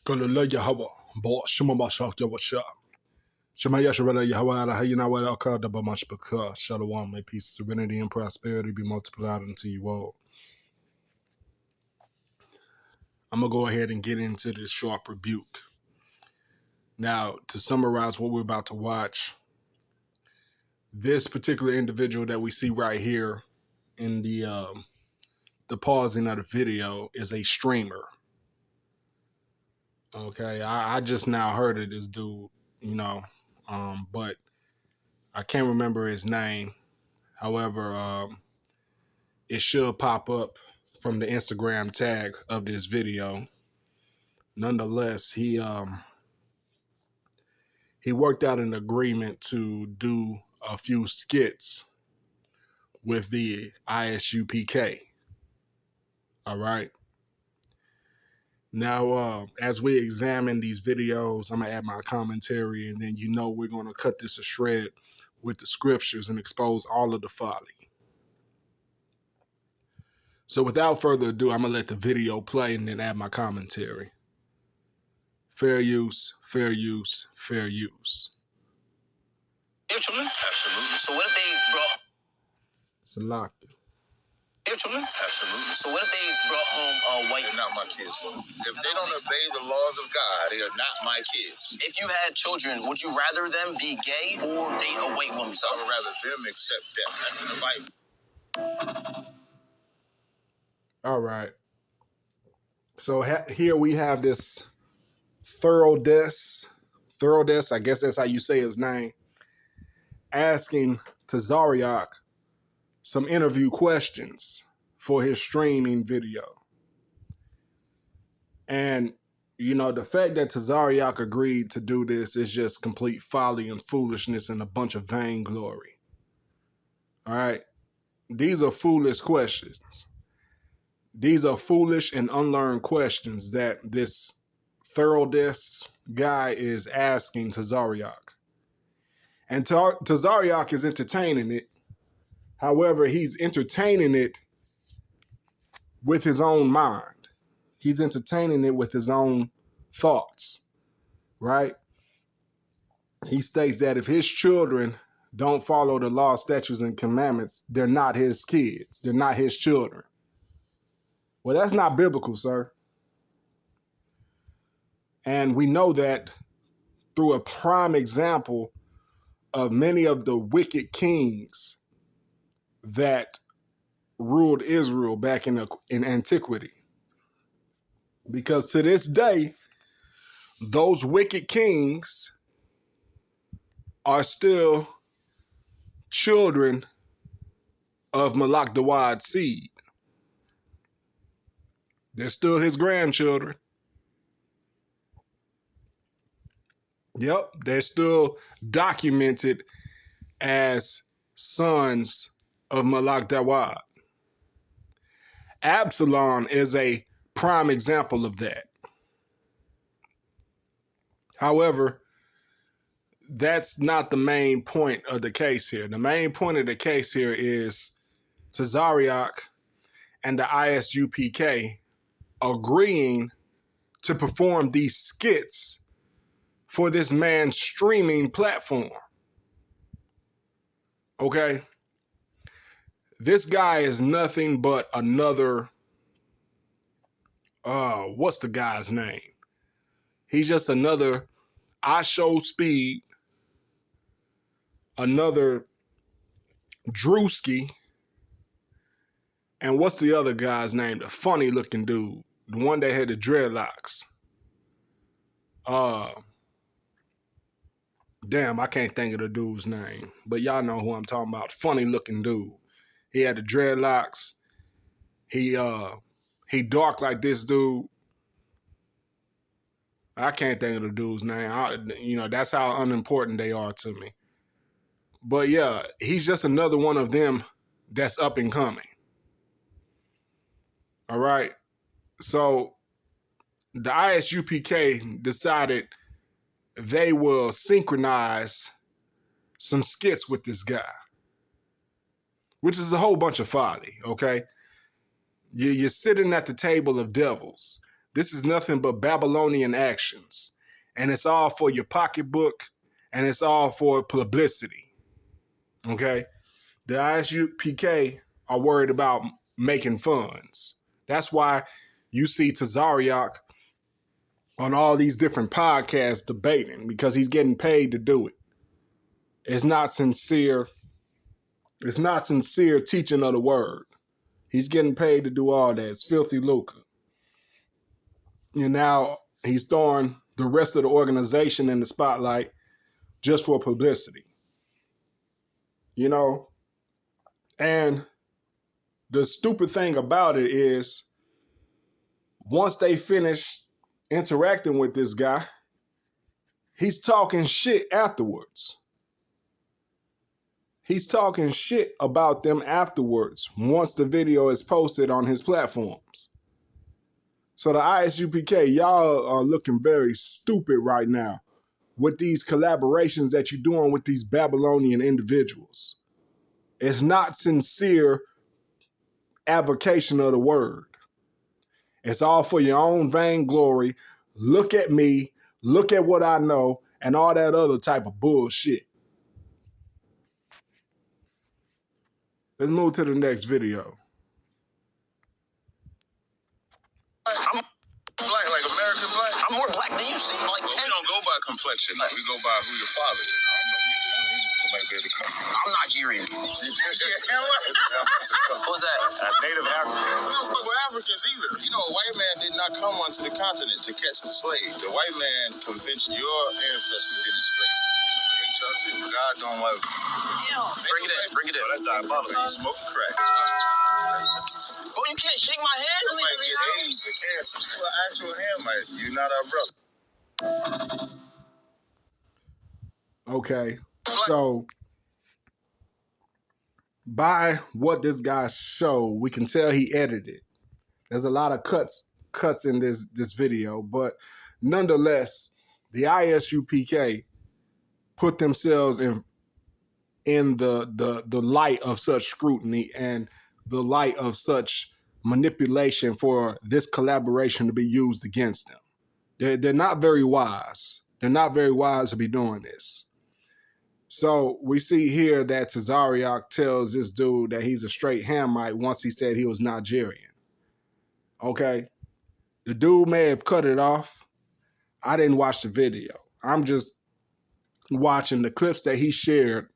Kalula Yahweh, Bo Shema Mashak Yawasha. Shema Yasharahla Yahweh, Hayina Wada Akada Bamashbaka. Shalom, may peace, serenity, and prosperity be multiplied unto you all. I'm going to go ahead and get into this sharp rebuke. Now, to summarize what we're about to watch, this particular individual that we see right here in the pausing of the video is a streamer. Okay, I just now heard of this dude, but I can't remember his name. However, it should pop up from the Instagram tag of this video. Nonetheless, he worked out an agreement to do a few skits with the I.S.U.P.K. All right. Now, as we examine these videos, I'm going to add my commentary, and then we're going to cut this a shred with the scriptures and expose all of the folly. So without further ado, I'm going to let the video play and then add my commentary. Fair use, fair use, fair use. Your children? Absolutely. So what if they brought... It's a lock. Your children? Absolutely. So what if they brought home white... They're not my kids. If they don't obey the laws of God, they are not my kids. If you had children, would you rather them be gay or date a white woman? So I would rather them accept death. That's in the Bible. All right. So here we have this Thoroughdess, I guess that's how you say his name, asking Tazariak some interview questions for his streaming video. And, the fact that Tazariak agreed to do this is just complete folly and foolishness and a bunch of vainglory. All right. These are foolish questions. These are foolish and unlearned questions that this Thoroughdess guy is asking Tazariak. And Tazariak is entertaining it. However, he's entertaining it with his own mind. He's entertaining it with his own thoughts, right? He states that if his children don't follow the law, statutes, and commandments, they're not his kids. They're not his children. Well, that's not biblical, sir. And we know that through a prime example of many of the wicked kings that ruled Israel back in antiquity. Because to this day, those wicked kings are still children of Malak Dawad's seed. They're still his grandchildren. Yep, they're still documented as sons of Malak Dawad. Absalom is a prime example of that. However, that's not the main point of the case here. The main point of the case here is Tazariak and the I.S.U.P.K. agreeing to perform these skits for this man's streaming platform. Okay? This guy is nothing but another, what's the guy's name? He's just another I.S.U.P.K, another Drewski, and what's the other guy's name? The funny looking dude, the one that had the dreadlocks. Damn, I can't think of the dude's name, but y'all know who I'm talking about. Funny looking dude. He had the dreadlocks. He dark like this dude. I can't think of the dude's name. That's how unimportant they are to me. But yeah, he's just another one of them that's up and coming. All right. So the I.S.U.P.K. decided they will synchronize some skits with this guy, which is a whole bunch of folly, okay? You're sitting at the table of devils. This is nothing but Babylonian actions. And it's all for your pocketbook, and it's all for publicity. Okay? The I.S.U.P.K are worried about making funds. That's why you see Tazariak on all these different podcasts debating, because he's getting paid to do it. It's not sincere. It's not sincere teaching of the word. He's getting paid to do all that. It's filthy lucre. And now he's throwing the rest of the organization in the spotlight just for publicity. You know? And the stupid thing about it is, once they finish interacting with this guy, he's talking shit afterwards. He's talking shit about them afterwards once the video is posted on his platforms. So the I.S.U.P.K, y'all are looking very stupid right now with these collaborations that you're doing with these Babylonian individuals. It's not sincere avocation of the word. It's all for your own vainglory. Look at me, look at what I know, and all that other type of bullshit. Let's move to the next video. I'm black, like American black. I'm more black than you see. Like, well, we don't go by complexion. Like, we go by who your father is. I don't know. You might be able to come. I'm Nigerian. What was that? Native African. We don't fuck with Africans either. You know, a white man did not come onto the continent to catch the slave. The white man convinced your ancestors to enslave. We hate y'all too. God don't love you. Bring it in. Bring it in. That's diabolical. You smoke crack. Boy, you can't shake my hand. You might get AIDS or cancer. You an actual Hamite. You're not our brother. Okay, so by what this guy showed, we can tell he edited. There's a lot of cuts in this video, but nonetheless, the I.S.U.P.K put themselves in the light of such scrutiny and the light of such manipulation for this collaboration to be used against them. They're not very wise. They're not very wise to be doing this. So we see here that Tazariak tells this dude that he's a straight Hamite once he said he was Nigerian. Okay? The dude may have cut it off. I didn't watch the video. I'm just watching the clips that he shared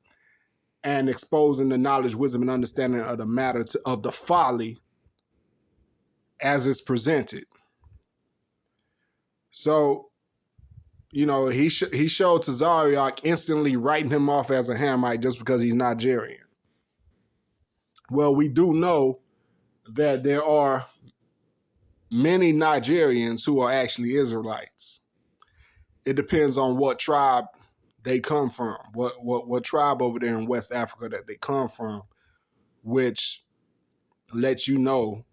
and exposing the knowledge, wisdom, and understanding of the matter of the folly as it's presented. So, you know, he showed Tazariak instantly writing him off as a Hamite just because he's Nigerian. Well, we do know that there are many Nigerians who are actually Israelites. It depends on what tribe they come from, what tribe over there in West Africa that they come from, which lets you know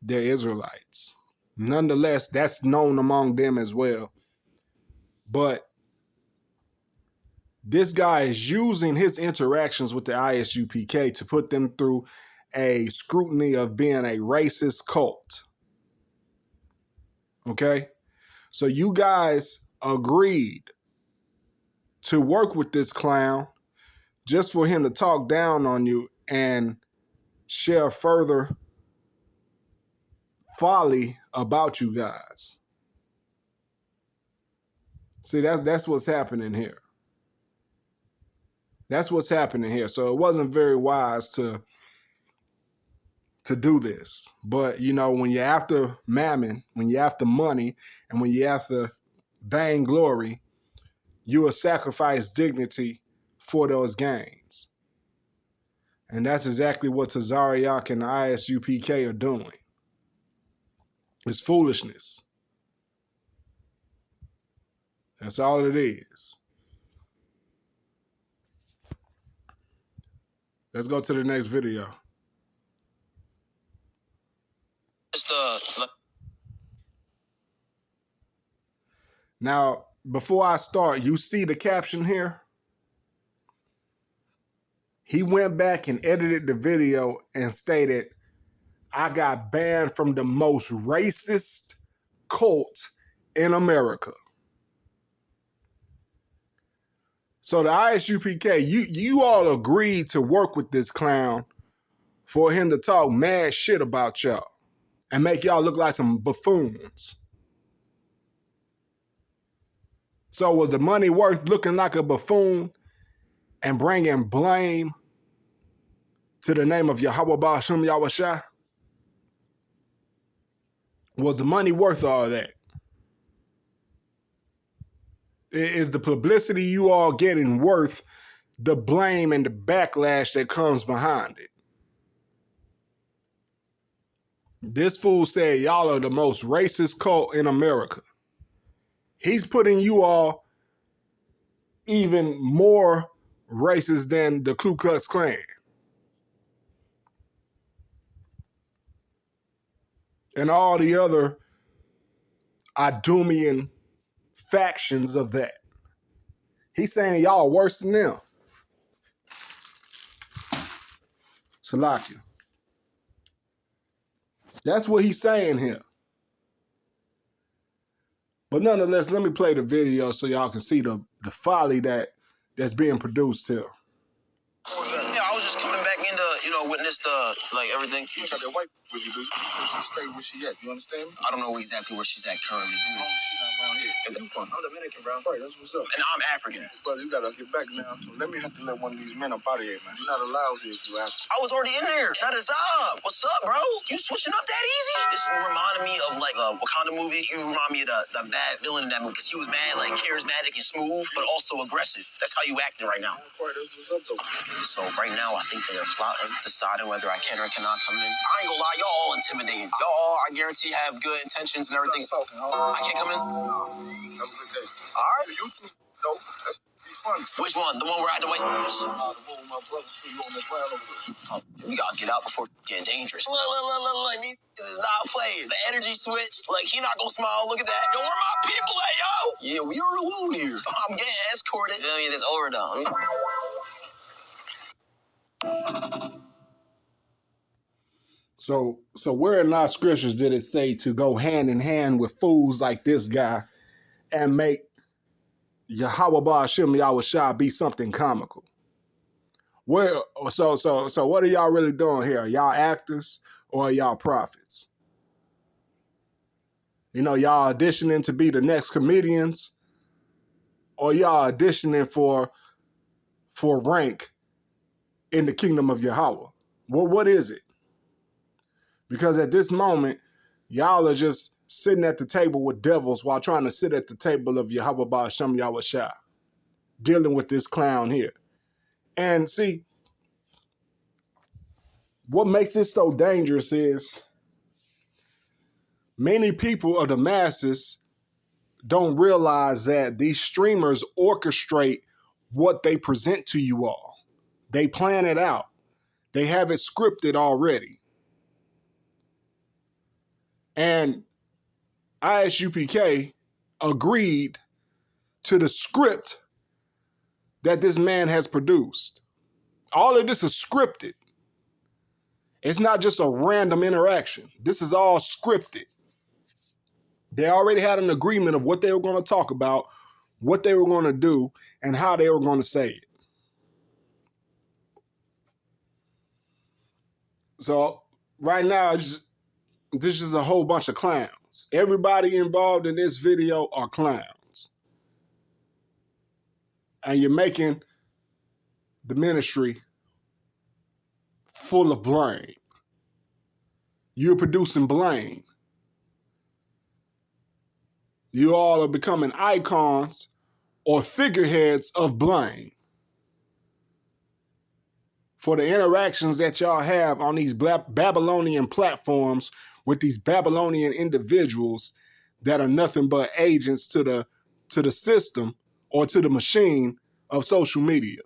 they're Israelites. Nonetheless, that's known among them as well. But this guy is using his interactions with the I.S.U.P.K to put them through a scrutiny of being a racist cult. Okay? So you guys agreed to work with this clown just for him to talk down on you and share further folly about you guys. See, that's what's happening here. That's what's happening here. So it wasn't very wise to do this. But, you know, when you're after mammon, when you're after money, and when you're after vainglory, you will sacrifice dignity for those gains. And that's exactly what Tazariak and the I.S.U.P.K are doing. It's foolishness. That's all it is. Let's go to the next video. Now, before I start, you see the caption here? He went back and edited the video and stated, "I got banned from the most racist cult in America. So the ISUPK, you all agreed to work with this clown for him to talk mad shit about y'all and make y'all look like some buffoons. So was the money worth looking like a buffoon and bringing blame to the name of Yahweh Ba'ashum Yahweh? Was the money worth all that? Is the publicity you all getting worth the blame and the backlash that comes behind it? This fool said y'all are the most racist cult in America. He's putting you all even more racist than the Ku Klux Klan and all the other Idumean factions of that. He's saying y'all worse than them. Salakia. That's what he's saying here. But nonetheless, let me play the video so y'all can see the folly that's being produced here. Yeah, I was just coming back in to, witness the, everything. You got that white with you, dude. She stay where she at. You understand me? I don't know exactly where she's at currently. She's not around here. And you from? I'm Dominican, bro. Right, that's what's up. And I'm African. Brother, you gotta get back now. So let me have to let one of these men up out of here, man. You're not allowed here if you ask. I was already in there. That is up. What's up, bro? You switching up that easy? This reminded me of, like, a Wakanda movie. You remind me of the bad villain in that movie. Because he was mad, like, charismatic and smooth, but also aggressive. That's how you acting right now. Right, that's what's up, though. So right now, I think they're plotting, deciding whether I can or cannot come in. I ain't gonna lie, y'all all intimidating. Y'all all, I guarantee, have good intentions and everything. I can't come in? No. Have a good day. All right. You two, no, that's be fun. Which one? The one where I had to wait? The one with my brother, you on the ground over there. Oh, we gotta get out before it get dangerous. Look. These is not playing. The energy switch, like, he not gonna smile. Look at that. Yo, where my people at, yo? Yeah, we are alone here. I'm getting escorted. I mean, it's over, though. So where in our scriptures did it say to go hand in hand with fools like this guy and make Yahweh Ba'ashim Yahweh Shah be something comical? Where so what are y'all really doing here? Are y'all actors or are y'all prophets? Y'all auditioning to be the next comedians, or y'all auditioning for rank in the kingdom of Yahweh? What is it? Because at this moment, y'all are just sitting at the table with devils while trying to sit at the table of Yahweh Ba'asham Yahweh Shah, dealing with this clown here. And see, what makes it so dangerous is many people of the masses don't realize that these streamers orchestrate what they present to you all. They plan it out. They have it scripted already. And I.S.U.P.K. agreed to the script that this man has produced. All of this is scripted. It's not just a random interaction. This is all scripted. They already had an agreement of what they were going to talk about, what they were going to do, and how they were going to say it. So right now, this is a whole bunch of clowns. Everybody involved in this video are clowns. And you're making the ministry full of blame. You're producing blame. You all are becoming icons or figureheads of blame for the interactions that y'all have on these Babylonian platforms with these Babylonian individuals that are nothing but agents to the system or to the machine of social media.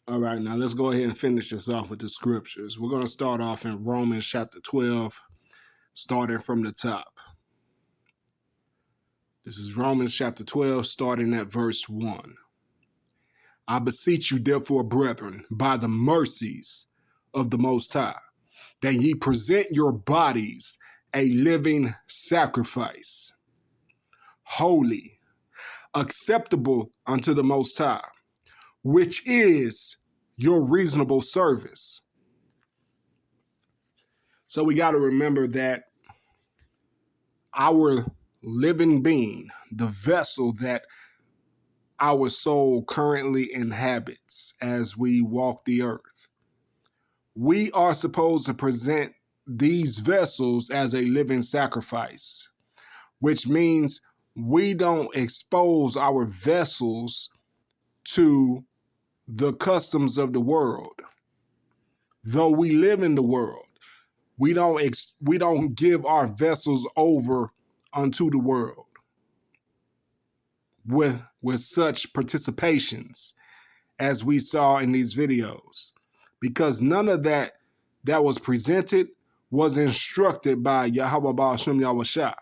All right, now let's go ahead and finish this off with the scriptures. We're going to start off in Romans chapter 12, starting from the top. This is Romans chapter 12, starting at verse 1. I beseech you, therefore, brethren, by the mercies of the Most High, that ye present your bodies a living sacrifice, holy, acceptable unto the Most High, which is your reasonable service. So we got to remember that our living being, the vessel that our soul currently inhabits as we walk the earth, we are supposed to present these vessels as a living sacrifice, which means we don't expose our vessels to the customs of the world. Though we live in the world, we don't give our vessels over unto the world with such participations as we saw in these videos, because none of that was presented was instructed by Yahweh Ba'ashem Yahweh.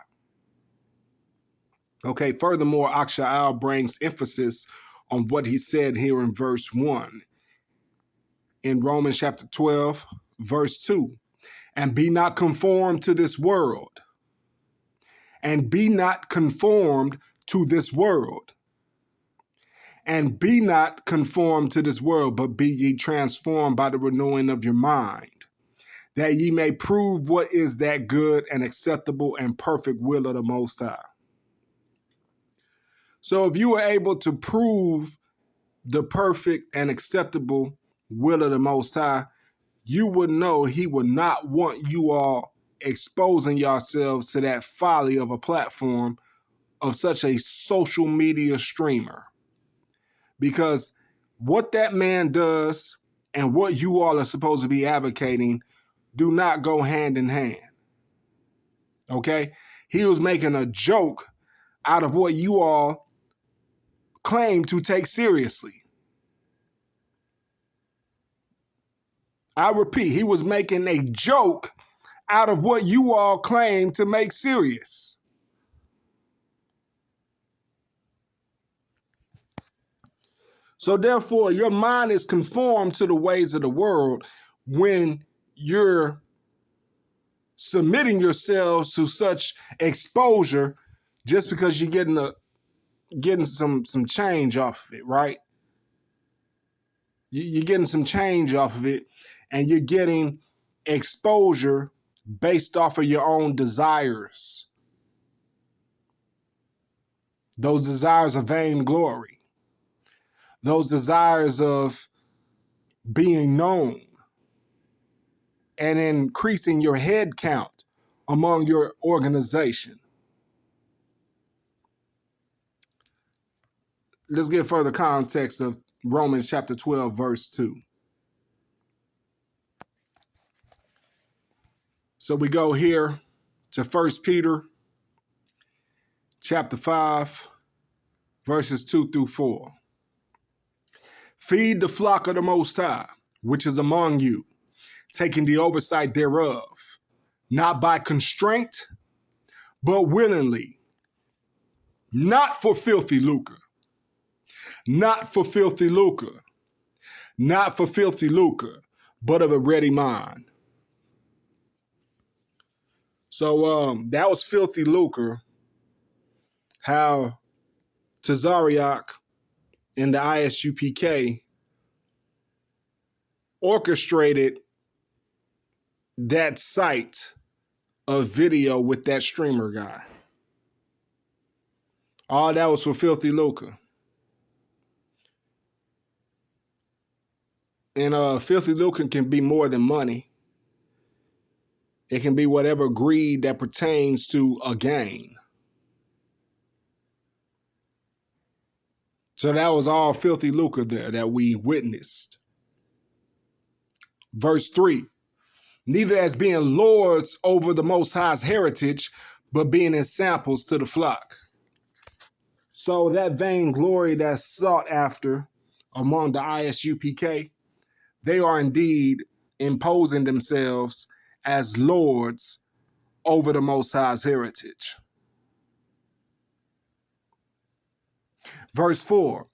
Okay, furthermore, Aksha'al brings emphasis on what he said here in verse 1 in Romans chapter 12, verse 2. And be not conformed to this world. And be not conformed to this world. And be not conformed to this world, but be ye transformed by the renewing of your mind, that ye may prove what is that good and acceptable and perfect will of the Most High. So if you were able to prove the perfect and acceptable will of the Most High, you would know he would not want you all exposing yourselves to that folly of a platform of such a social media streamer. Because what that man does and what you all are supposed to be advocating do not go hand in hand. Okay? He was making a joke out of what you all claim to take seriously. I repeat, he was making a joke out of what you all claim to make serious. So therefore, your mind is conformed to the ways of the world when you're submitting yourselves to such exposure just because you're getting some change off of it, right? You're getting some change off of it, and you're getting exposure based off of your own desires. Those desires of vainglory, those desires of being known, and increasing your head count among your organization. Let's get further context of Romans chapter 12, verse 2. So we go here to 1 Peter chapter 5, verses 2 through 4. Feed the flock of the Most High, which is among you, taking the oversight thereof, not by constraint, but willingly, not for filthy lucre, not for filthy lucre, not for filthy lucre, but of a ready mind. So that was filthy lucre, how Tazariak and the I.S.U.P.K orchestrated that site of video with that streamer guy. All that was for filthy lucre. And filthy lucre can be more than money. It can be whatever greed that pertains to a gain. So that was all filthy lucre there that we witnessed. Verse 3, neither as being lords over the Most High's heritage, but being ensamples to the flock. So that vainglory that's sought after among the I.S.U.P.K, they are indeed imposing themselves as lords over the Most High's heritage. Verse 4,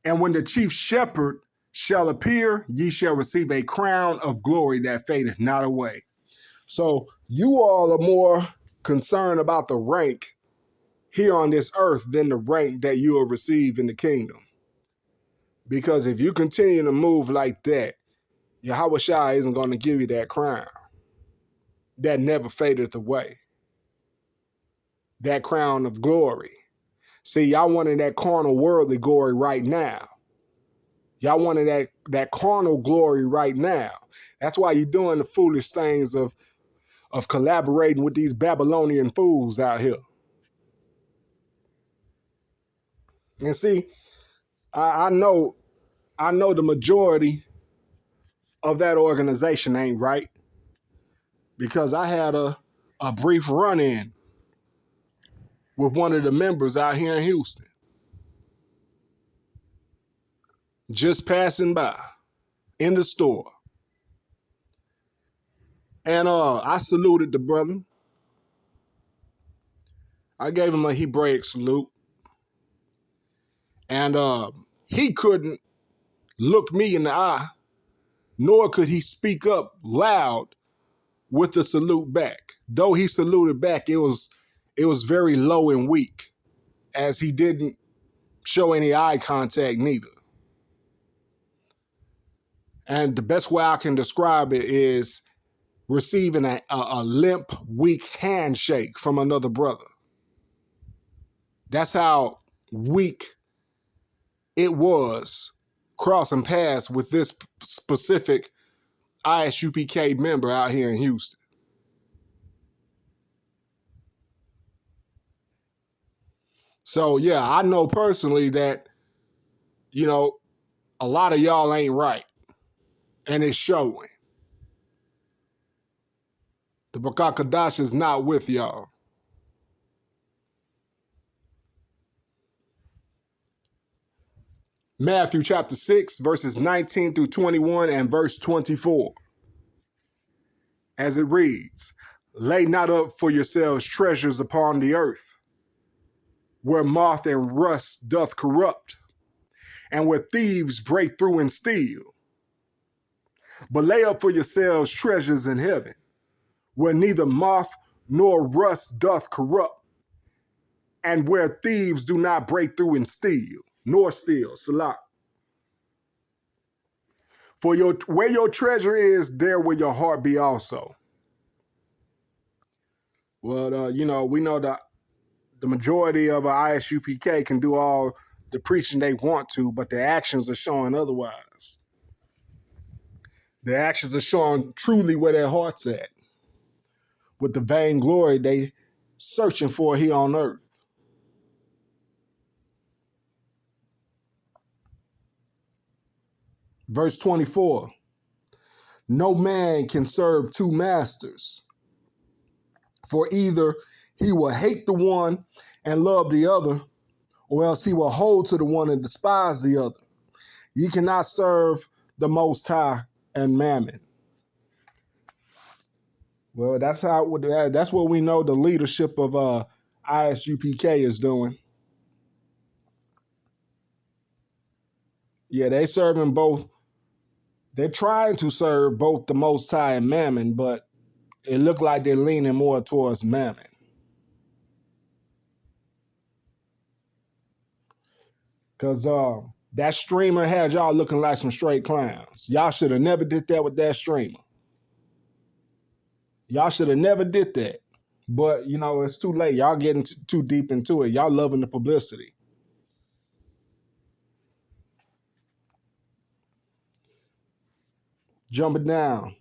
and when the chief shepherd shall appear, ye shall receive a crown of glory that fadeth not away. So you all are more concerned about the rank here on this earth than the rank that you will receive in the kingdom. Because if you continue to move like that, Yahweh Shai isn't going to give you that crown that never fadeth away, that crown of glory. See, y'all wanted that carnal worldly glory right now. Y'all wanted that carnal glory right now. That's why you're doing the foolish things of collaborating with these Babylonian fools out here. And see, I know the majority of that organization ain't right, because I had a brief run-in with one of the members out here in Houston, just passing by in the store. And I saluted the brother. I gave him a Hebraic salute. And he couldn't look me in the eye, nor could he speak up loud with the salute back. Though he saluted back, it was very low and weak, as he didn't show any eye contact neither. And the best way I can describe it is receiving a limp, weak handshake from another brother. That's how weak it was crossing paths with this specific I.S.U.P.K member out here in Houston. So yeah, I know personally that, a lot of y'all ain't right. And it's showing. The Bakakadash is not with y'all. Matthew chapter 6, verses 19 through 21 and verse 24. As it reads, lay not up for yourselves treasures upon the earth, where moth and rust doth corrupt, and where thieves break through and steal. But lay up for yourselves treasures in heaven, where neither moth nor rust doth corrupt, and where thieves do not break through and steal, nor steal. Salah. For where your treasure is, there will your heart be also. Well, we know that the majority of I.S.U.P.K can do all the preaching they want to, but their actions are showing otherwise. Their actions are showing truly where their heart's at, with the vainglory they searching for here on earth. Verse 24, no man can serve two masters, for either he will hate the one and love the other, or else he will hold to the one and despise the other. Ye cannot serve the Most High and Mammon. Well, that's what we know the leadership of I.S.U.P.K is doing. Yeah, they serving both. They're trying to serve both the Most High and Mammon, but it looked like they're leaning more towards Mammon. Because that streamer had y'all looking like some straight clowns. Y'all should have never did that with that streamer. Y'all should have never did that. But, it's too late. Y'all getting too deep into it. Y'all loving the publicity. Jumping down.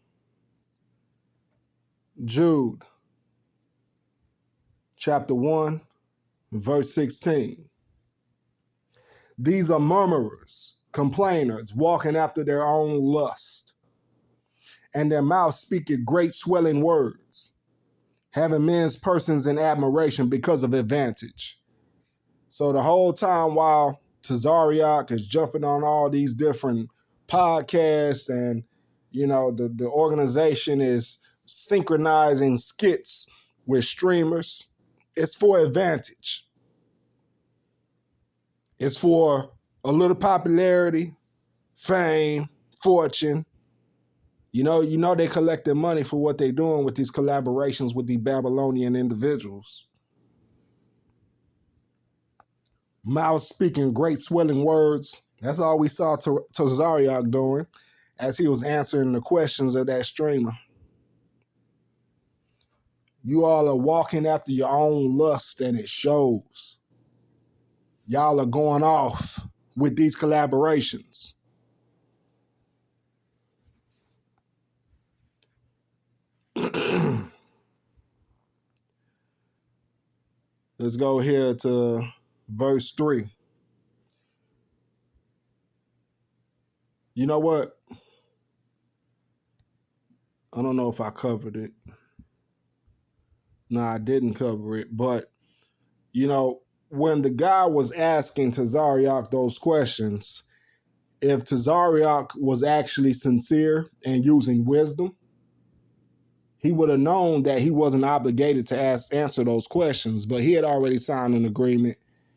Jude, chapter 1, verse 16. These are murmurers, complainers, walking after their own lust, and their mouth speaketh great swelling words, having men's persons in admiration because of advantage. So the whole time while Tazariak is jumping on all these different podcasts and, the organization is synchronizing skits with streamers, it's for advantage. It's for a little popularity, fame, fortune. You know they collecting money for what they doing with these collaborations with the Babylonian individuals. Mouth speaking great swelling words. That's all we saw Tazariak doing as he was answering the questions of that streamer. You all are walking after your own lust and it shows. Y'all are going off with these collaborations. Let's go here to verse 3. You know what? I don't know if I covered it. No, I didn't cover it. But, when the guy was asking Tazariak those questions, if Tazariak was actually sincere and using wisdom, he would have known that he wasn't obligated to answer those questions, but he had already signed an agreement.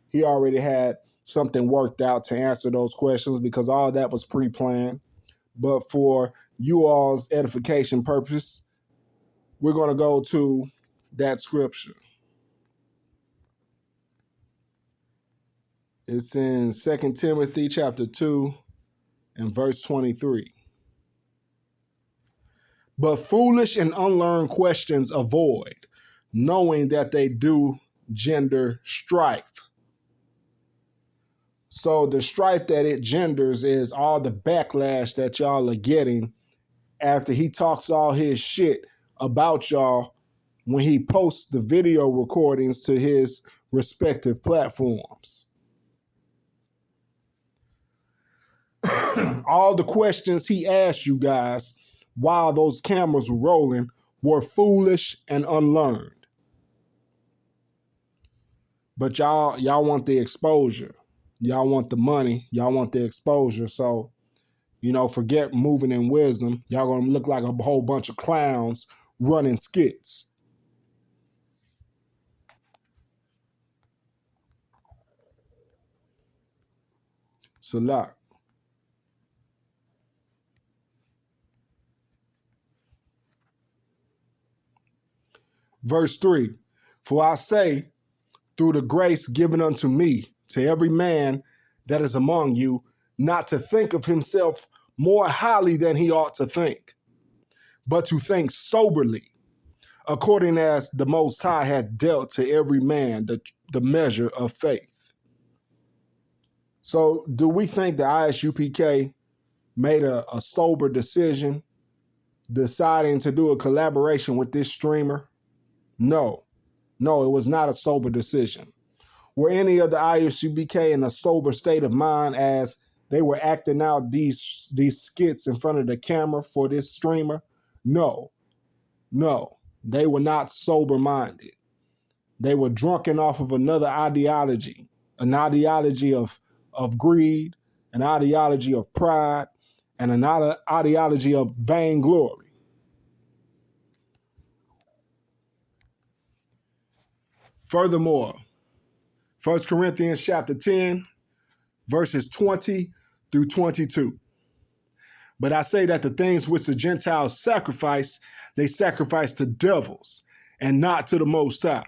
He already had something worked out to answer those questions because all that was pre-planned. But for you all's edification purpose, we're going to go to that scripture. It's in 2 Timothy chapter 2 and verse 23. But foolish and unlearned questions avoid, knowing that they do gender strife. So the strife that it genders is all the backlash that y'all are getting after he talks all his shit about y'all when he posts the video recordings to his respective platforms. All the questions he asked you guys while those cameras were rolling were foolish and unlearned. But y'all want the exposure. Y'all want the money. Y'all want the exposure. So, forget moving in wisdom. Y'all gonna look like a whole bunch of clowns running skits. Salah. Verse 3. For I say, through the grace given unto me, to every man that is among you, not to think of himself more highly than he ought to think, but to think soberly, according as the Most High hath dealt to every man the measure of faith. So do we think the I.S.U.P.K made a sober decision deciding to do a collaboration with this streamer? No, it was not a sober decision. Were any of the I.S.U.P.K in a sober state of mind as they were acting out these skits in front of the camera for this streamer? No, they were not sober-minded. They were drunken off of another ideology, an ideology of greed, an ideology of pride, and an ideology of vainglory. Furthermore, 1 Corinthians chapter 10, verses 20 through 22. But I say that the things which the Gentiles sacrifice, they sacrifice to devils and not to the Most High.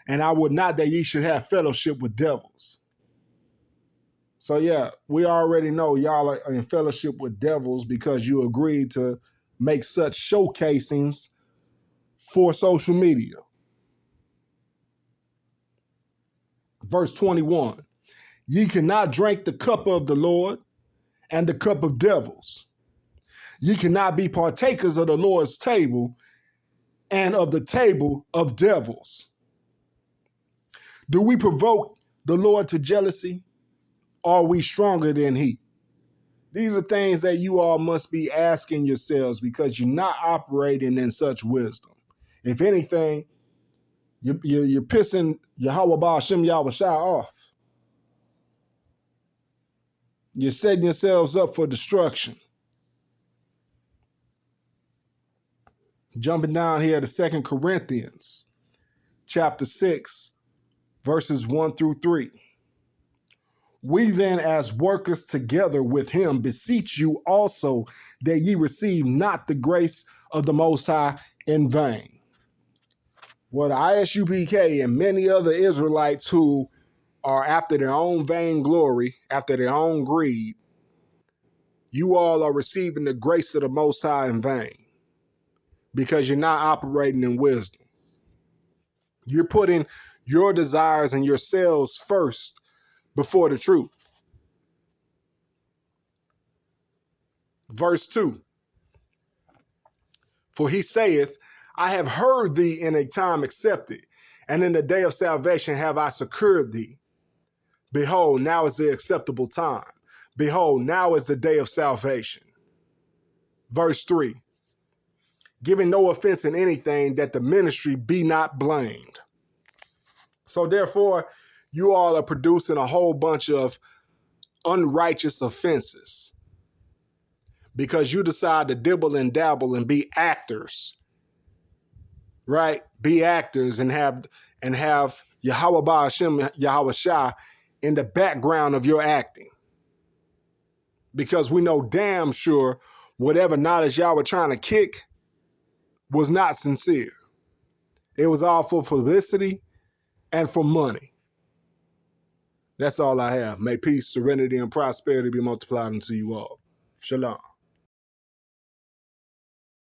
And I would not that ye should have fellowship with devils. So yeah, we already know y'all are in fellowship with devils because you agreed to make such showcasings for social media. Verse 21, ye cannot drink the cup of the Lord and the cup of devils. Ye cannot be partakers of the Lord's table and of the table of devils. Do we provoke the Lord to jealousy? Are we stronger than he? These are things that you all must be asking yourselves because you're not operating in such wisdom. If anything, you're pissing Yahweh Ba'ashem Yahushua off. You're setting yourselves up for destruction. Jumping down here to 2 Corinthians chapter 6, verses 1 through 3. We then, as workers together with him, beseech you also that ye receive not the grace of the Most High in vain. Well, the ISUPK and many other Israelites who are after their own vainglory, after their own greed, you all are receiving the grace of the Most High in vain because you're not operating in wisdom. You're putting your desires and yourselves first before the truth. Verse 2, for he saith, I have heard thee in a time accepted, and in the day of salvation have I secured thee. Behold, now is the acceptable time. Behold, now is the day of salvation. Verse 3, giving no offense in anything, that the ministry be not blamed. So therefore, you all are producing a whole bunch of unrighteous offenses because you decide to dibble and dabble and be actors, right? Be actors and have Yahweh Ba'ashem, Yahweh Shah in the background of your acting. Because we know damn sure whatever knowledge y'all were trying to kick was not sincere. It was all for publicity and for money. That's all I have. May peace, serenity, and prosperity be multiplied unto you all. Shalom.